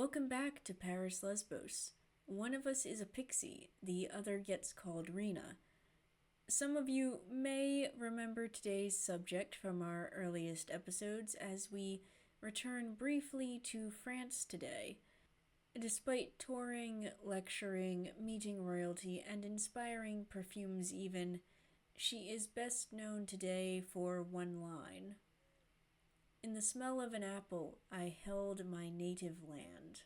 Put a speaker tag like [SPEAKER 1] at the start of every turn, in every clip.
[SPEAKER 1] Welcome back to Paris Lesbos. One of us is a pixie, the other gets called Rena. Some of you may remember today's subject from our earliest episodes as we return briefly to France today. Despite touring, lecturing, meeting royalty, and inspiring perfumes even, she is best known today for one line. In the smell of an apple, I held my native land.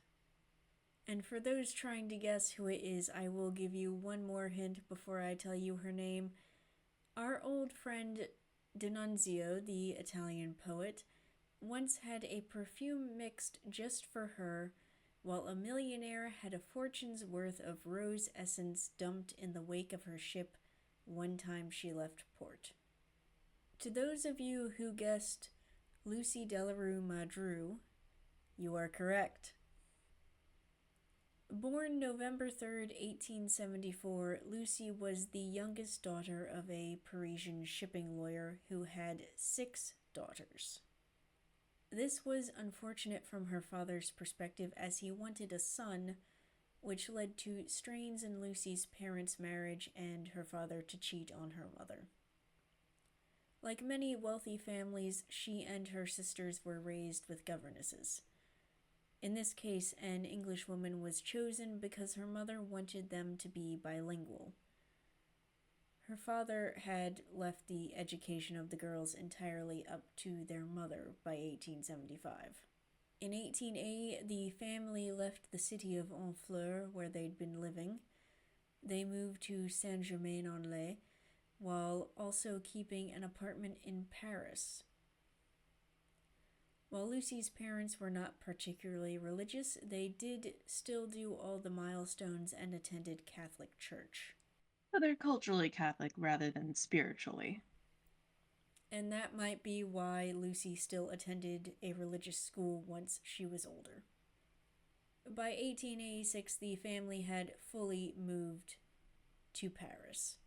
[SPEAKER 1] And for those trying to guess who it is, I will give you one more hint before I tell you her name. Our old friend D'Annunzio, the Italian poet, once had a perfume mixed just for her, while a millionaire had a fortune's worth of rose essence dumped in the wake of her ship one time she left port. To those of you who guessed Lucie Delarue-Mardrus, you are correct. Born November 3rd, 1874, Lucie was the youngest daughter of a Parisian shipping lawyer who had 6 daughters. This was unfortunate from her father's perspective as he wanted a son, which led to strains in Lucie's parents' marriage and her father to cheat on her mother. Like many wealthy families, she and her sisters were raised with governesses. In this case, an Englishwoman was chosen because her mother wanted them to be bilingual. Her father had left the education of the girls entirely up to their mother by 1875. In 1880, the family left the city of Honfleur, where they'd been living. They moved to Saint-Germain-en-Laye, while also keeping an apartment in Paris. While Lucie's parents were not particularly religious, they did still do all the milestones and attended Catholic church.
[SPEAKER 2] So they're culturally Catholic rather than spiritually.
[SPEAKER 1] And that might be why Lucie still attended a religious school once she was older. By 1886, the family had fully moved to Paris.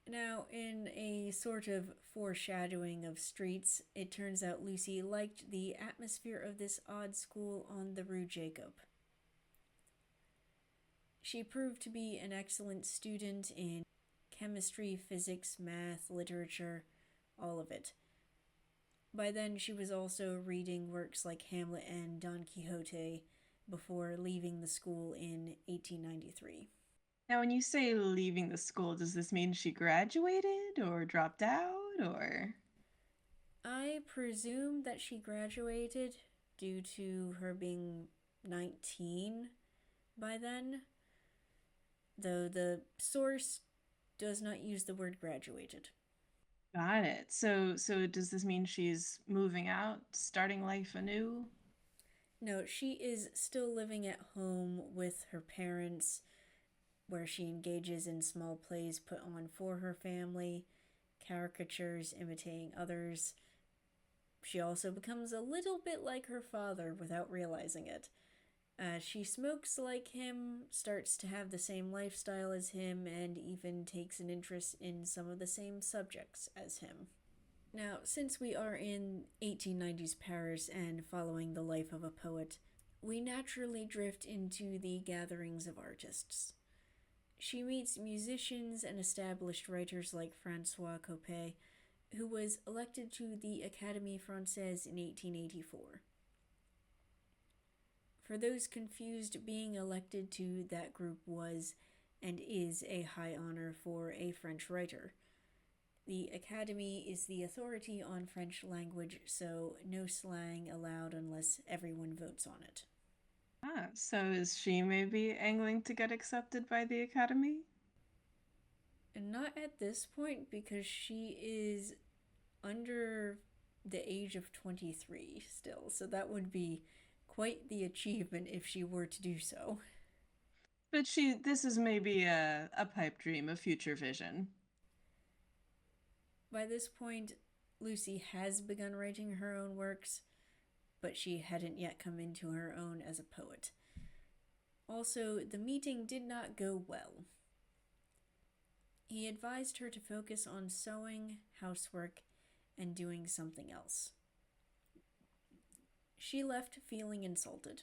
[SPEAKER 1] Now, in a sort of foreshadowing of streets, it turns out Lucie liked the atmosphere of this odd school on the Rue Jacob. She proved to be an excellent student in chemistry, physics, math, literature, all of it. By then, she was also reading works like Hamlet and Don Quixote before leaving the school in 1893.
[SPEAKER 2] Now, when you say leaving the school, does this mean she graduated or dropped out or?
[SPEAKER 1] I presume that she graduated due to her being 19 by then, though the source does not use the word graduated.
[SPEAKER 2] Got it. So does this mean she's moving out, starting life anew?
[SPEAKER 1] No, she is still living at home with her parents, where she engages in small plays put on for her family, caricatures imitating others. She also becomes a little bit like her father without realizing it. She smokes like him, starts to have the same lifestyle as him, and even takes an interest in some of the same subjects as him. Now, since we are in 1890s Paris and following the life of a poet, we naturally drift into the gatherings of artists. She meets musicians and established writers like François Coppée, who was elected to the Académie Française in 1884. For those confused, being elected to that group was and is a high honor for a French writer. The Academy is the authority on French language, so no slang allowed unless everyone votes on it.
[SPEAKER 2] Ah, so is she maybe angling to get accepted by the Academy?
[SPEAKER 1] And not at this point because she is under the age of 23 still, so that would be quite the achievement if she were to do so.
[SPEAKER 2] But this is maybe a pipe dream, a future vision.
[SPEAKER 1] By this point, Lucie has begun writing her own works, but she hadn't yet come into her own as a poet. Also, the meeting did not go well. He advised her to focus on sewing, housework, and doing something else. She left feeling insulted.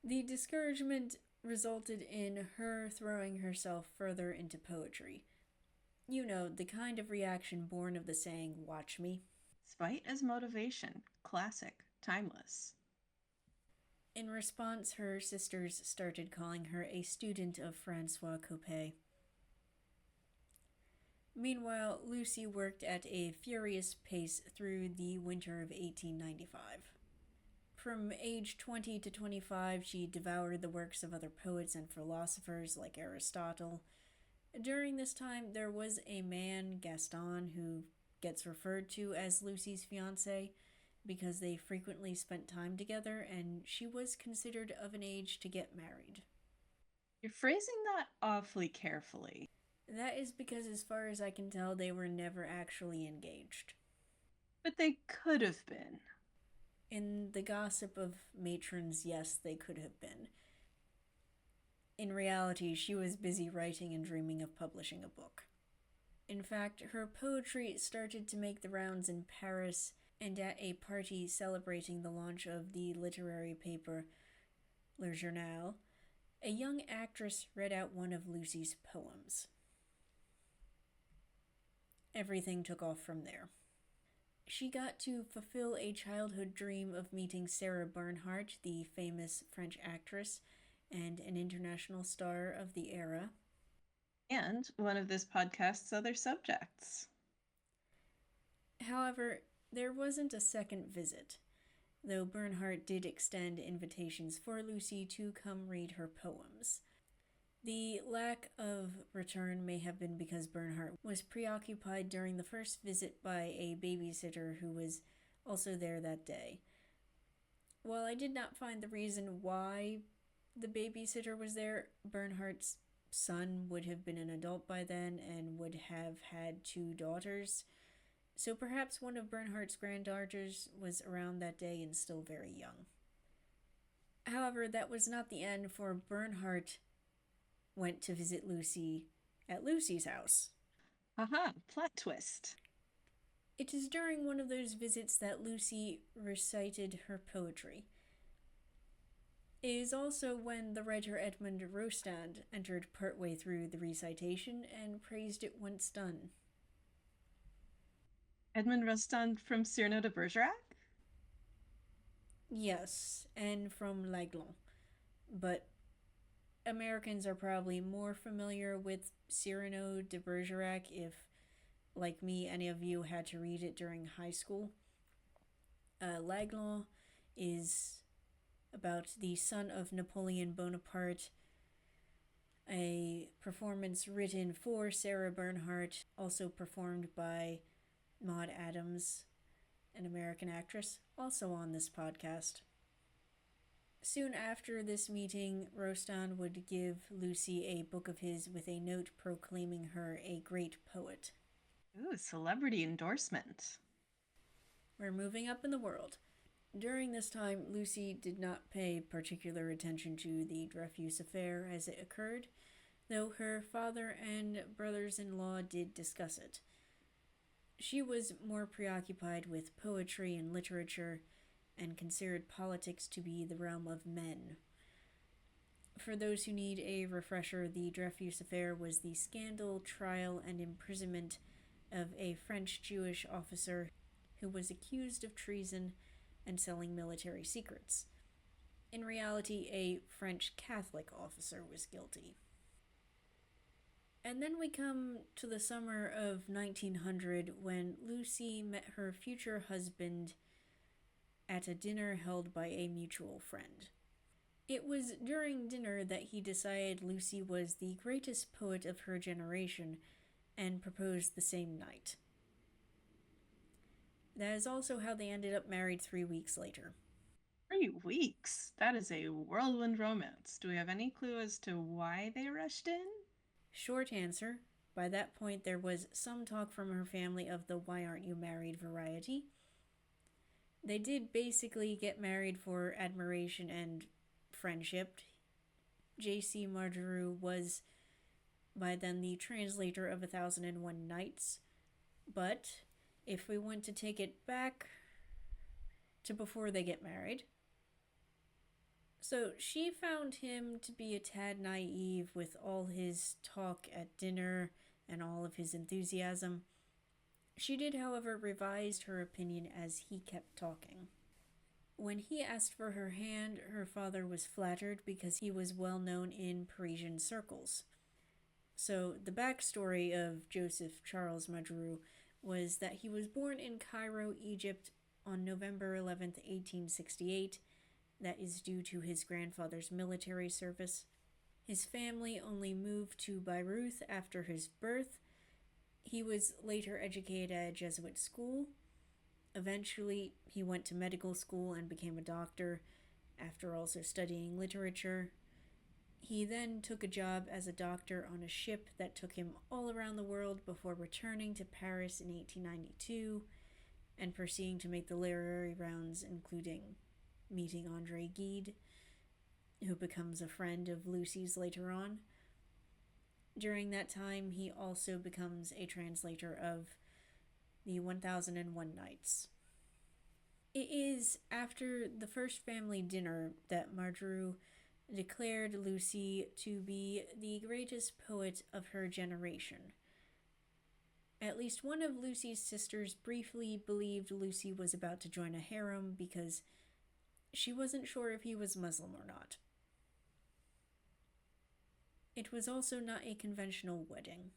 [SPEAKER 1] The discouragement resulted in her throwing herself further into poetry. You know, the kind of reaction born of the saying, "Watch me."
[SPEAKER 2] Spite as motivation. Classic. Timeless.
[SPEAKER 1] In response, her sisters started calling her a student of Francois Coppée. Meanwhile, Lucie worked at a furious pace through the winter of 1895. From age 20 to 25, she devoured the works of other poets and philosophers like Aristotle. During this time, there was a man, Gaston, who gets referred to as Lucie's fiancé because they frequently spent time together and she was considered of an age to get married.
[SPEAKER 2] You're phrasing that awfully carefully.
[SPEAKER 1] That is because, as far as I can tell, they were never actually engaged.
[SPEAKER 2] But they could have been.
[SPEAKER 1] In the gossip of matrons, yes, they could have been. In reality, she was busy writing and dreaming of publishing a book. In fact, her poetry started to make the rounds in Paris, and at a party celebrating the launch of the literary paper Le Journal, a young actress read out one of Lucie's poems. Everything took off from there. She got to fulfill a childhood dream of meeting Sarah Bernhardt, the famous French actress and an international star of the era.
[SPEAKER 2] And one of this podcast's other subjects.
[SPEAKER 1] However, there wasn't a second visit, though Bernhardt did extend invitations for Lucie to come read her poems. The lack of return may have been because Bernhardt was preoccupied during the first visit by a babysitter who was also there that day. While I did not find the reason why the babysitter was there, Bernhardt's son would have been an adult by then and would have had 2 daughters. So perhaps one of Bernhardt's granddaughters was around that day and still very young. However, that was not the end, for Bernhardt went to visit Lucie at Lucie's house.
[SPEAKER 2] Aha, plot twist.
[SPEAKER 1] It is during one of those visits that Lucie recited her poetry. It is also when the writer Edmond Rostand entered partway through the recitation and praised it once done.
[SPEAKER 2] Edmond Rostand from Cyrano de Bergerac?
[SPEAKER 1] Yes, and from L'Aiglon. But Americans are probably more familiar with Cyrano de Bergerac if, like me, any of you had to read it during high school. L'Aiglon is about the son of Napoleon Bonaparte, a performance written for Sarah Bernhardt, also performed by Maud Adams, an American actress, also on this podcast. Soon after this meeting, Rostand would give Lucie a book of his with a note proclaiming her a great poet.
[SPEAKER 2] Ooh, celebrity endorsement.
[SPEAKER 1] We're moving up in the world. During this time, Lucie did not pay particular attention to the Dreyfus affair as it occurred, though her father and brothers-in-law did discuss it. She was more preoccupied with poetry and literature, and considered politics to be the realm of men. For those who need a refresher, the Dreyfus affair was the scandal, trial, and imprisonment of a French Jewish officer who was accused of treason and selling military secrets. In reality, a French Catholic officer was guilty. And then we come to the summer of 1900 when Lucie met her future husband at a dinner held by a mutual friend. It was during dinner that he decided Lucie was the greatest poet of her generation and proposed the same night. That is also how they ended up married 3 weeks later.
[SPEAKER 2] 3 weeks? That is a whirlwind romance. Do we have any clue as to why they rushed in?
[SPEAKER 1] Short answer, by that point there was some talk from her family of the "why aren't you married" variety. They did basically get married for admiration and friendship. J.C. Mardrus was by then the translator of 1001 Nights, but if we want to take it back to before they get married, So she found him to be a tad naive with all his talk at dinner and all of his enthusiasm. She did, however, revise her opinion as he kept talking. When he asked for her hand, her father was flattered because he was well known in Parisian circles. So, the backstory of Joseph Charles Mardrus was that he was born in Cairo, Egypt on November 11th, 1868. That is due to his grandfather's military service. His family only moved to Beirut after his birth. He was later educated at a Jesuit school. Eventually, he went to medical school and became a doctor, after also studying literature. He then took a job as a doctor on a ship that took him all around the world before returning to Paris in 1892 and proceeding to make the literary rounds, including meeting André Gide, who becomes a friend of Lucie's later on. During that time, he also becomes a translator of the 1001 Nights. It is after the first family dinner that Mardrus declared Lucie to be the greatest poet of her generation. At least one of Lucie's sisters briefly believed Lucie was about to join a harem because she wasn't sure if he was Muslim or not. It was also not a conventional wedding.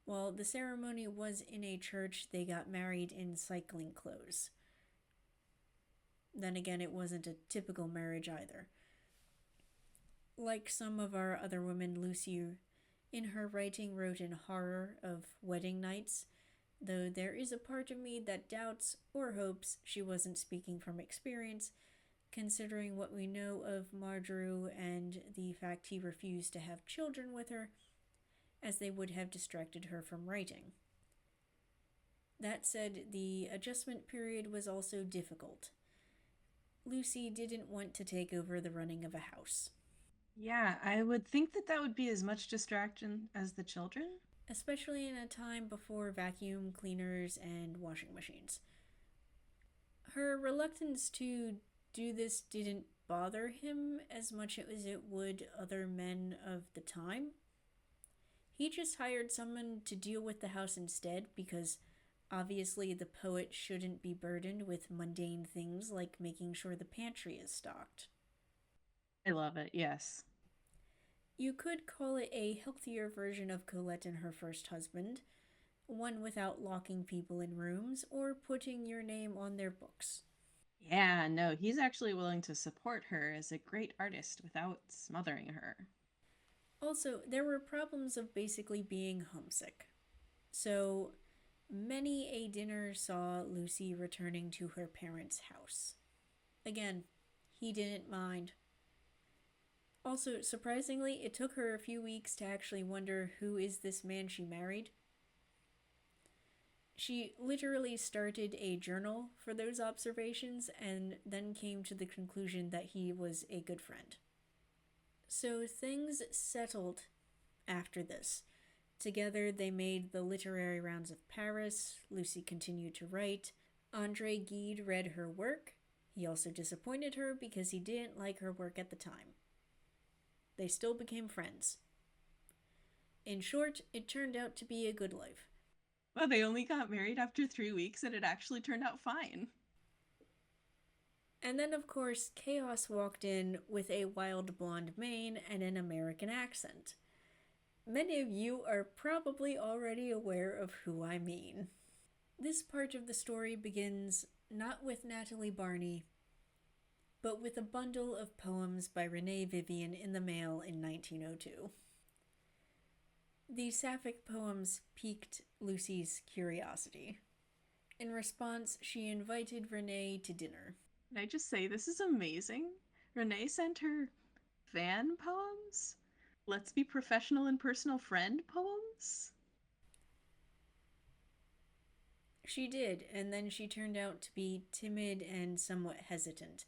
[SPEAKER 1] While the ceremony was in a church, they got married in cycling clothes. Then again, it wasn't a typical marriage either. Like some of our other women, Lucie, in her writing, wrote in horror of wedding nights, though there is a part of me that doubts or hopes she wasn't speaking from experience, considering what we know of Mardrus and the fact he refused to have children with her, as they would have distracted her from writing. That said, the adjustment period was also difficult. Lucie didn't want to take over the running of a house.
[SPEAKER 2] Yeah, I would think that that would be as much distraction as the children.
[SPEAKER 1] Especially in a time before vacuum cleaners and washing machines. Her reluctance to do this didn't bother him as much as it would other men of the time. He just hired someone to deal with the house instead because obviously the poet shouldn't be burdened with mundane things like making sure the pantry is stocked.
[SPEAKER 2] I love it, yes.
[SPEAKER 1] You could call it a healthier version of Colette and her first husband, one without locking people in rooms or putting your name on their books.
[SPEAKER 2] Yeah, no, he's actually willing to support her as a great artist without smothering her.
[SPEAKER 1] Also, there were problems of basically being homesick. So, many a dinner saw Lucie returning to her parents' house. Again, he didn't mind. Also, surprisingly, it took her a few weeks to actually wonder who is this man she married. She literally started a journal for those observations and then came to the conclusion that he was a good friend. So things settled after this. Together, they made the literary rounds of Paris. Lucie continued to write. André Gide read her work. He also disappointed her because he didn't like her work at the time. They still became friends. In short, it turned out to be a good life.
[SPEAKER 2] Well, they only got married after 3 weeks and it actually turned out fine.
[SPEAKER 1] And then, of course, chaos walked in with a wild blonde mane and an American accent. Many of you are probably already aware of who I mean. This part of the story begins not with Natalie Barney, but with a bundle of poems by Renee Vivian in the mail in 1902. The sapphic poems piqued Lucie's curiosity. In response, she invited Renee to dinner.
[SPEAKER 2] Can I just say, this is amazing? Renee sent her fan poems? Let's be professional and personal friend poems?
[SPEAKER 1] She did, and then she turned out to be timid and somewhat hesitant.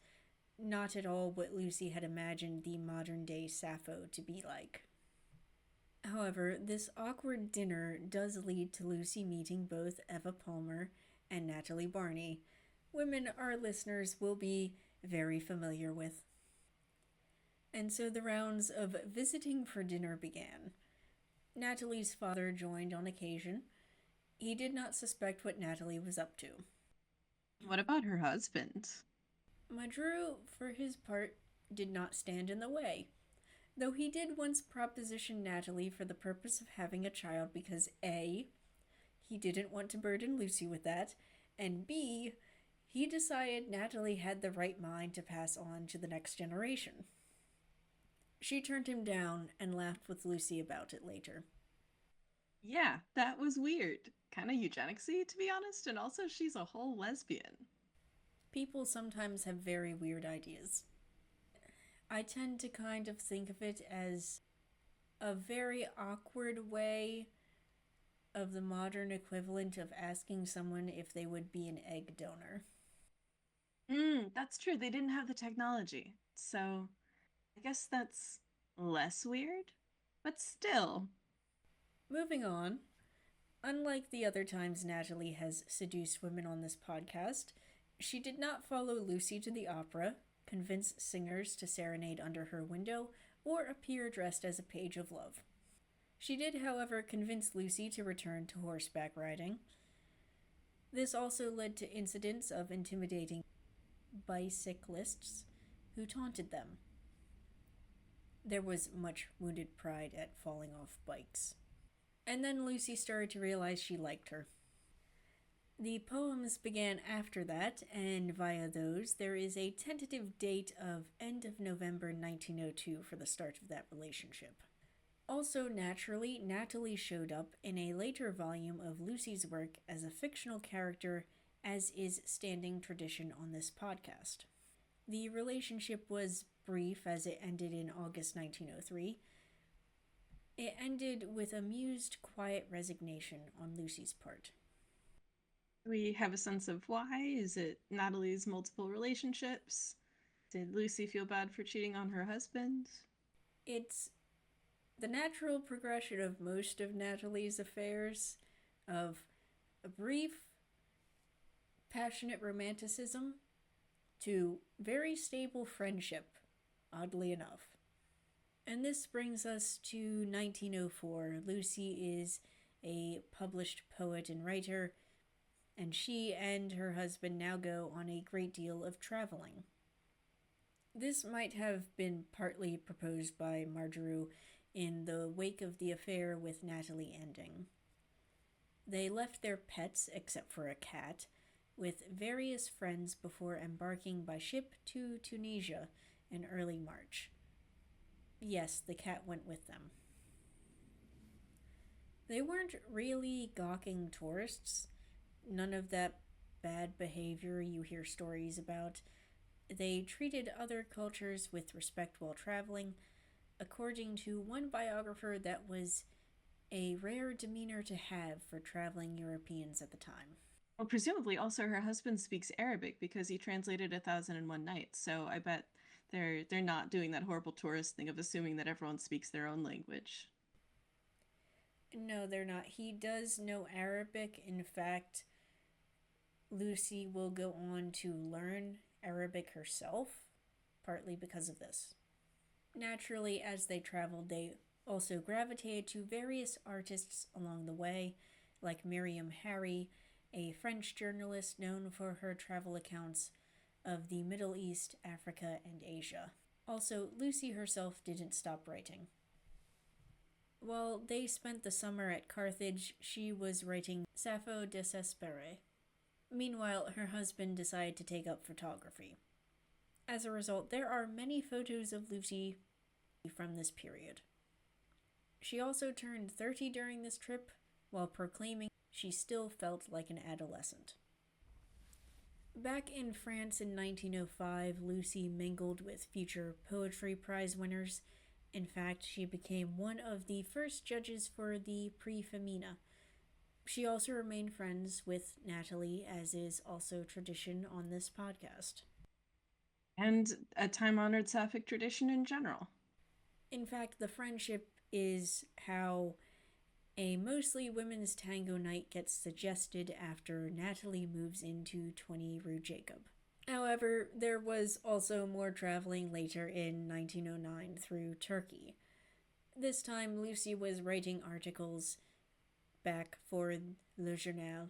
[SPEAKER 1] Not at all what Lucie had imagined the modern day Sappho to be like. However, this awkward dinner does lead to Lucie meeting both Eva Palmer and Natalie Barney. Women our listeners will be very familiar with. And so the rounds of visiting for dinner began. Natalie's father joined on occasion. He did not suspect what Natalie was up to.
[SPEAKER 2] What about her husband?
[SPEAKER 1] Mardrus, for his part, did not stand in the way, though he did once proposition Natalie for the purpose of having a child because A, he didn't want to burden Lucie with that, and B, he decided Natalie had the right mind to pass on to the next generation. She turned him down and laughed with Lucie about it later.
[SPEAKER 2] Yeah, that was weird. Kind of eugenicsy, to be honest, and also she's a whole lesbian.
[SPEAKER 1] People sometimes have very weird ideas. I tend to kind of think of it as a very awkward way of the modern equivalent of asking someone if they would be an egg donor.
[SPEAKER 2] That's true. They didn't have the technology. So I guess that's less weird, but still.
[SPEAKER 1] Moving on, unlike the other times Natalie has seduced women on this podcast, she did not follow Lucie to the opera, convince singers to serenade under her window, or appear dressed as a page of love. She did, however, convince Lucie to return to horseback riding. This also led to incidents of intimidating bicyclists who taunted them. There was much wounded pride at falling off bikes. And then Lucie started to realize she liked her. The poems began after that, and via those, there is a tentative date of end of November 1902 for the start of that relationship. Also, naturally, Natalie showed up in a later volume of Lucie's work as a fictional character, as is standing tradition on this podcast. The relationship was brief as it ended in August 1903. It ended with amused, quiet resignation on Lucie's part.
[SPEAKER 2] We have a sense of why. Is it Natalie's multiple relationships? Did Lucie feel bad for cheating on her husband?
[SPEAKER 1] It's the natural progression of most of Natalie's affairs, of a brief, passionate romanticism to very stable friendship, oddly enough. And this brings us to 1904. Lucie is a published poet and writer, and she and her husband now go on a great deal of traveling. This might have been partly proposed by Mardrus in the wake of the affair with Natalie ending. They left their pets, except for a cat, with various friends before embarking by ship to Tunisia in early March. Yes, the cat went with them. They weren't really gawking tourists. None of that bad behavior you hear stories about. They treated other cultures with respect while traveling. According to one biographer, that was a rare demeanor to have for traveling Europeans at the time.
[SPEAKER 2] Well, presumably also her husband speaks Arabic because he translated 1001 Nights, so I bet they're not doing that horrible tourist thing of assuming that everyone speaks their own language.
[SPEAKER 1] No, they're not. He does know Arabic. In fact, Lucie will go on to learn Arabic herself, partly because of this. Naturally, as they traveled, they also gravitated to various artists along the way, like Miriam Harry, a French journalist known for her travel accounts of the Middle East, Africa, and Asia. Also, Lucie herself didn't stop writing. While they spent the summer at Carthage, she was writing Sappho Desespérée. Meanwhile, her husband decided to take up photography. As a result, there are many photos of Lucie from this period. She also turned 30 during this trip, while proclaiming she still felt like an adolescent. Back in France in 1905, Lucie mingled with future poetry prize winners. In fact, she became one of the first judges for the Prix Femina. She also remained friends with Natalie, as is also tradition on this podcast.
[SPEAKER 2] And a time-honored Sapphic tradition in general.
[SPEAKER 1] In fact, the friendship is how a mostly women's tango night gets suggested after Natalie moves into 20 Rue Jacob. However, there was also more traveling later in 1909 through Turkey. This time, Lucie was writing articles back for Le Journal.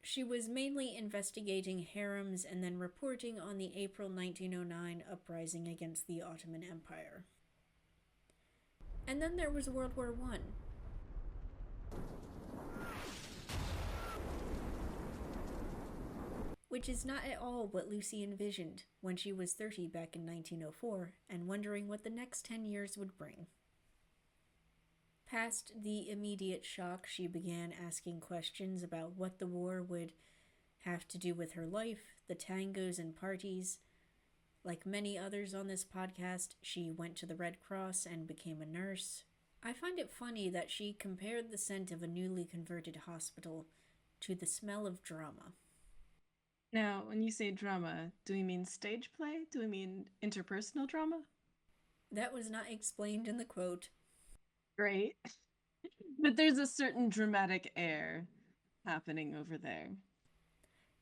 [SPEAKER 1] She was mainly investigating harems and then reporting on the April 1909 uprising against the Ottoman Empire. And then there was World War I. Which is not at all what Lucie envisioned when she was 30 back in 1904 and wondering what the next 10 years would bring. Past the immediate shock, she began asking questions about what the war would have to do with her life, the tangos and parties. Like many others on this podcast, she went to the Red Cross and became a nurse. I find it funny that she compared the scent of a newly converted hospital to the smell of drama.
[SPEAKER 2] Now, when you say drama, do we mean stage play? Do we mean interpersonal drama?
[SPEAKER 1] That was not explained in the quote.
[SPEAKER 2] Great. But there's a certain dramatic air happening over there.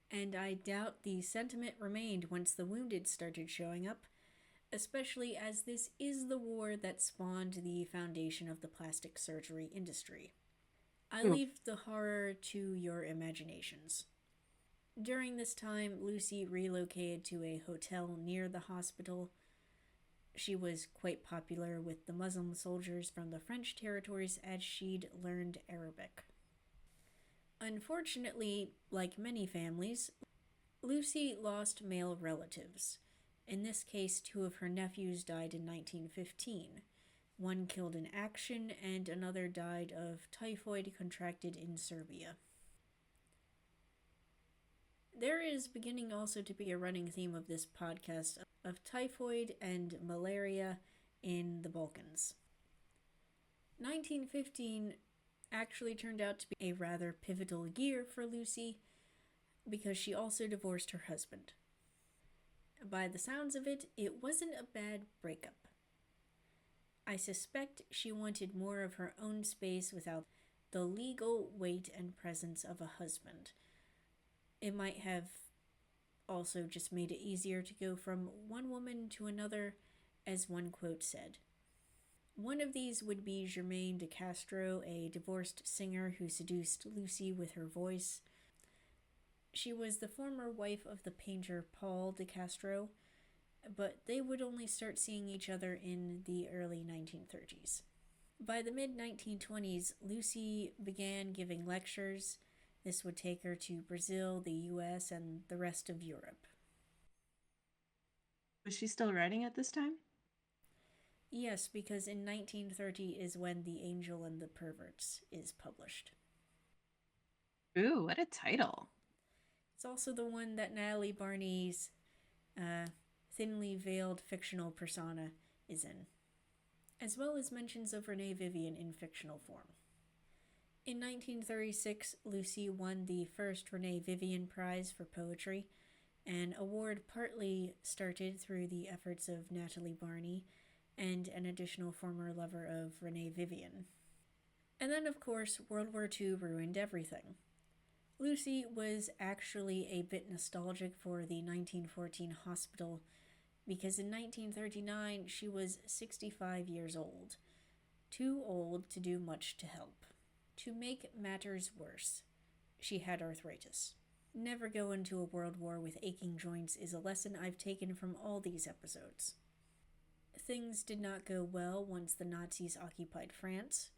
[SPEAKER 1] And I doubt the sentiment remained once the wounded started showing up, especially as this is the war that spawned the foundation of the plastic surgery industry. I leave the horror to your imaginations. During this time, Lucie relocated to a hotel near the hospital. She was quite popular with the Muslim soldiers from the French territories as she'd learned Arabic. Unfortunately, like many families, Lucie lost male relatives. In this case, 2 of her nephews died in 1915. One killed in action, and another died of typhoid contracted in Serbia. There is beginning also to be a running theme of this podcast of typhoid and malaria in the Balkans. 1915 actually turned out to be a rather pivotal year for Lucie because she also divorced her husband. By the sounds of it, it wasn't a bad breakup. I suspect she wanted more of her own space without the legal weight and presence of a husband. It might have also just made it easier to go from one woman to another, as one quote said. One of these would be Germaine de Castro, a divorced singer who seduced Lucie with her voice. She was the former wife of the painter Paul de Castro, but they would only start seeing each other in the early 1930s. By the mid-1920s, Lucie began giving lectures. This would take her to Brazil, the US, and the rest of Europe.
[SPEAKER 2] Was she still writing at this time?
[SPEAKER 1] Yes, because in 1930 is when The Angel and the Perverts is published.
[SPEAKER 2] Ooh, what a title.
[SPEAKER 1] It's also the one that Natalie Barney's thinly veiled fictional persona is in, as well as mentions of Renee Vivian in fictional form. In 1936, Lucie won the first Renee Vivian Prize for Poetry, an award partly started through the efforts of Natalie Barney and an additional former lover of Renee Vivian. And then, of course, World War II ruined everything. Lucie was actually a bit nostalgic for the 1914 hospital because in 1939 she was 65 years old, too old to do much to help. To make matters worse, she had arthritis. Never go into a world war with aching joints is a lesson I've taken from all these episodes. Things did not go well once the Nazis occupied France.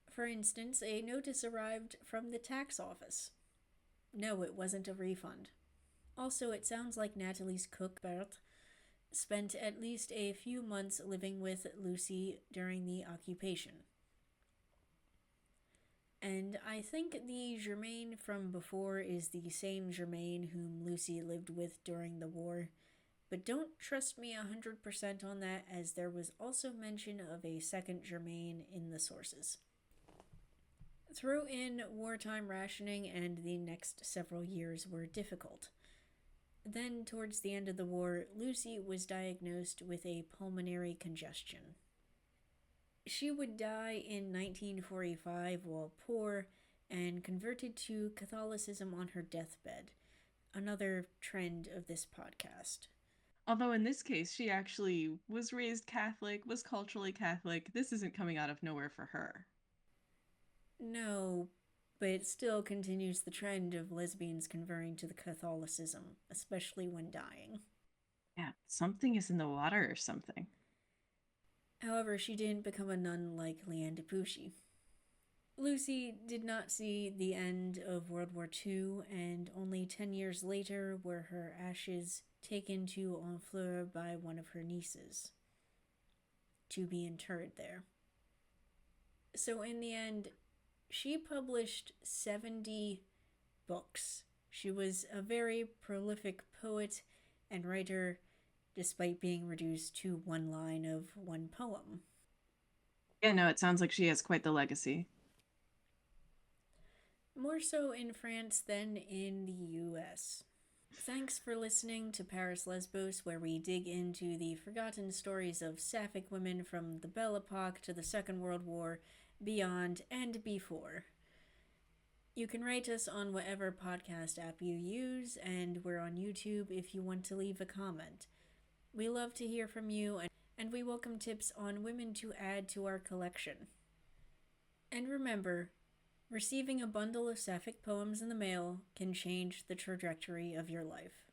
[SPEAKER 1] For instance, a notice arrived from the tax office. No, it wasn't a refund. Also, it sounds like Natalie's cook, Berthe, spent at least a few months living with Lucie during the occupation. And I think the Germaine from before is the same Germaine whom Lucie lived with during the war, but don't trust me 100% on that, as there was also mention of a second Germaine in the sources. Throw in wartime rationing, and the next several years were difficult. Then, towards the end of the war, Lucie was diagnosed with a pulmonary congestion. She would die in 1945 while poor and converted to Catholicism on her deathbed. another trend of this podcast.
[SPEAKER 2] Although in this case, she actually was raised Catholic, was culturally Catholic. This isn't coming out of nowhere for her.
[SPEAKER 1] No, but it still continues the trend of lesbians converting to the Catholicism, especially when dying.
[SPEAKER 2] Yeah, something is in the water or something.
[SPEAKER 1] However, she didn't become a nun like Leanne Debussy. Lucie did not see the end of World War II, and only 10 years later were her ashes taken to Honfleur by one of her nieces to be interred there. So, in the end, she published 70 books. She was a very prolific poet and writer, despite being reduced to one line of one poem.
[SPEAKER 2] Yeah, no, it sounds like she has quite the legacy.
[SPEAKER 1] More so in France than in the US. Thanks for listening to Paris Lesbos, where we dig into the forgotten stories of Sapphic women from the Belle Epoque to the Second World War, beyond, and before. You can rate us on whatever podcast app you use, and we're on YouTube if you want to leave a comment. We love to hear from you, and we welcome tips on women to add to our collection. And remember, receiving a bundle of Sapphic poems in the mail can change the trajectory of your life.